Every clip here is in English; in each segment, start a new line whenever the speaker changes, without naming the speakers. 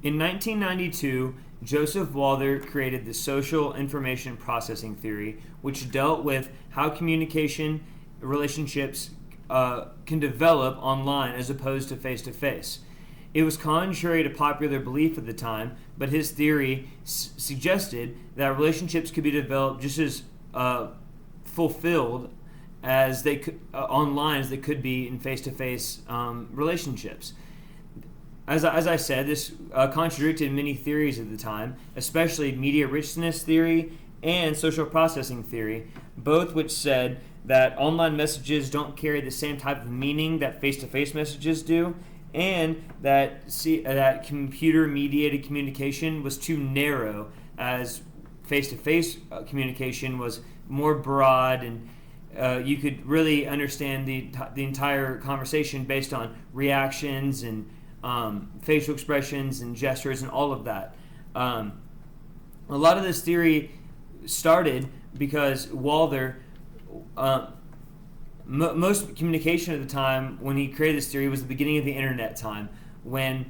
In 1992, Joseph Walther created the social information processing theory, which dealt with how communication relationships can develop online as opposed to face to face. It was contrary to popular belief at the time, but his theory suggested that relationships could be developed just as fulfilled as they could online as they could be in face-to-face relationships. As I said, this contradicted many theories at the time, especially media richness theory and social processing theory, both which said that online messages don't carry the same type of meaning that face-to-face messages do, and that computer-mediated communication was too narrow, as face-to-face communication was more broad, and you could really understand the entire conversation based on reactions and facial expressions and gestures and all of that. A lot of this theory started because Walther, most communication at the time when he created this theory was the beginning of the internet time, when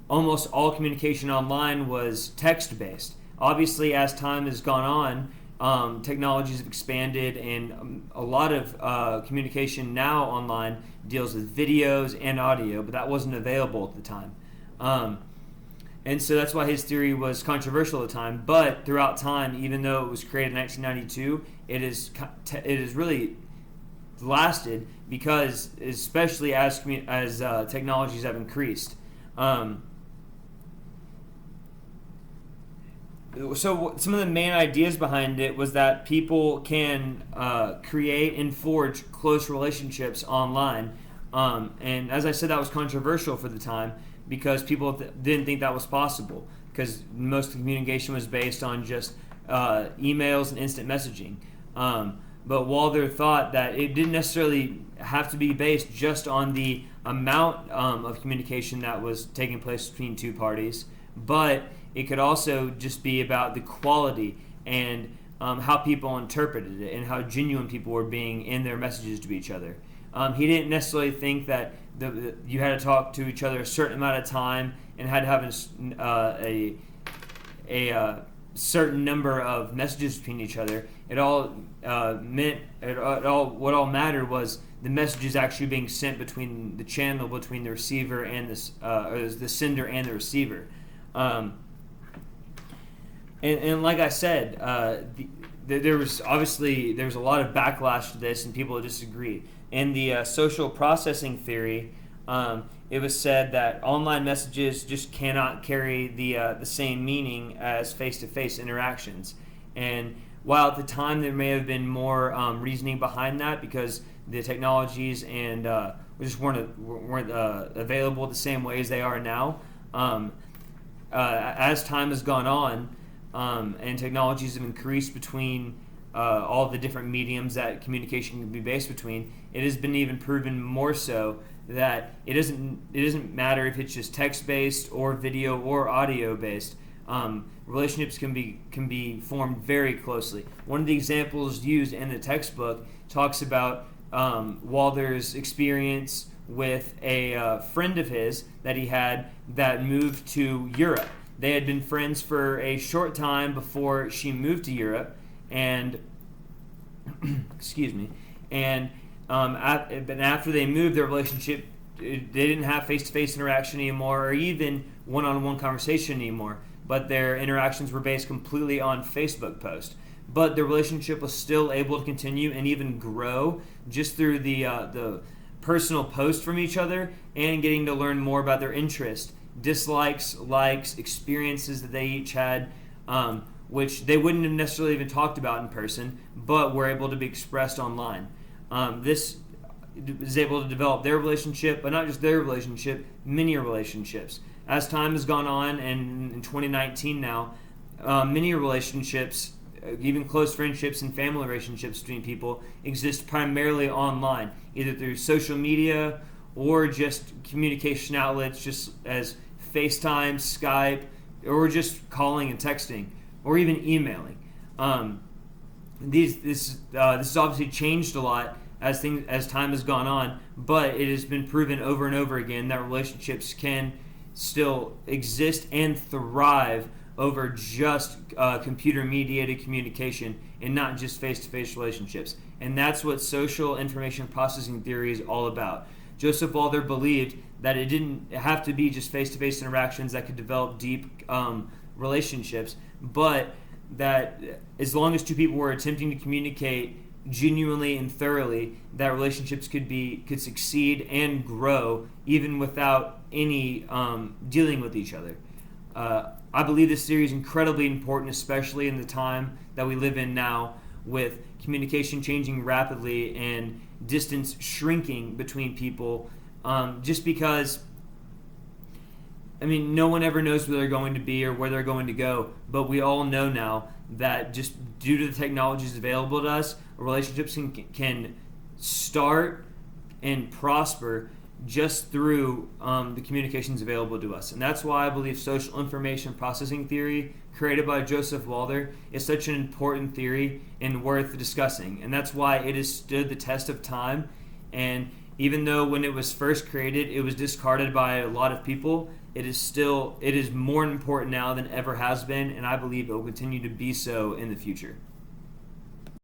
almost all communication online was text-based. Obviously, as time has gone on, technologies have expanded, and a lot of communication now online deals with videos and audio, but that wasn't available at the time. And so that's why his theory was controversial at the time. But throughout time, even though it was created in 1992, it is really lasted, because especially as technologies have increased. So some of the main ideas behind it was that people can create and forge close relationships online. And as I said, that was controversial for the time because people didn't think that was possible, because most communication was based on just emails and instant messaging. But Walther thought that it didn't necessarily have to be based just on the amount of communication that was taking place between two parties, but it could also just be about the quality and how people interpreted it and how genuine people were being in their messages to each other. He didn't necessarily think that you had to talk to each other a certain amount of time and had to have a certain number of messages between each other. It all what all mattered was the messages actually being sent between the channel between the receiver and the sender and the receiver. And like I said, there was a lot of backlash to this, and people disagreed. In the social processing theory, it was said that online messages just cannot carry the same meaning as face-to-face interactions. And while at the time there may have been more reasoning behind that, because the technologies and just weren't available the same way as they are now, as time has gone on, and technologies have increased between all the different mediums that communication can be based between, it has been even proven more so that it doesn't matter if it's just text-based or video or audio-based. Relationships can be formed very closely. One of the examples used in the textbook talks about Walther's experience with a friend of his that he had that moved to Europe. They had been friends for a short time before she moved to Europe, and excuse me, and but after they moved, their relationship, they didn't have face-to-face interaction anymore, or even one-on-one conversation anymore. But their interactions were based completely on Facebook posts. But their relationship was still able to continue and even grow just through the personal posts from each other and getting to learn more about their interests, dislikes, likes, experiences that they each had, which they wouldn't have necessarily even talked about in person, but were able to be expressed online. This is able to develop their relationship, but not just their relationship, many relationships. As time has gone on, and in 2019 now, many relationships, even close friendships and family relationships between people, exist primarily online, either through social media or just communication outlets, just as FaceTime, Skype, or just calling and texting, or even emailing. This has obviously changed a lot as time has gone on, but it has been proven over and over again that relationships can still exist and thrive over just computer-mediated communication and not just face-to-face relationships. And that's what social information processing theory is all about. Joseph Walther believed that it didn't have to be just face-to-face interactions that could develop deep relationships, but that as long as two people were attempting to communicate genuinely and thoroughly, that relationships could succeed and grow even without any dealing with each other. I believe this theory is incredibly important, especially in the time that we live in now, with communication changing rapidly and distance shrinking between people, just because, I mean, no one ever knows where they're going to be or where they're going to go, but we all know now that just due to the technologies available to us, relationships can start and prosper just through the communications available to us. And that's why I believe social information processing theory, created by Joseph Walther, is such an important theory and worth discussing. And that's why it has stood the test of time. And even though when it was first created, it was discarded by a lot of people, it is more important now than ever has been, and I believe it will continue to be so in the future.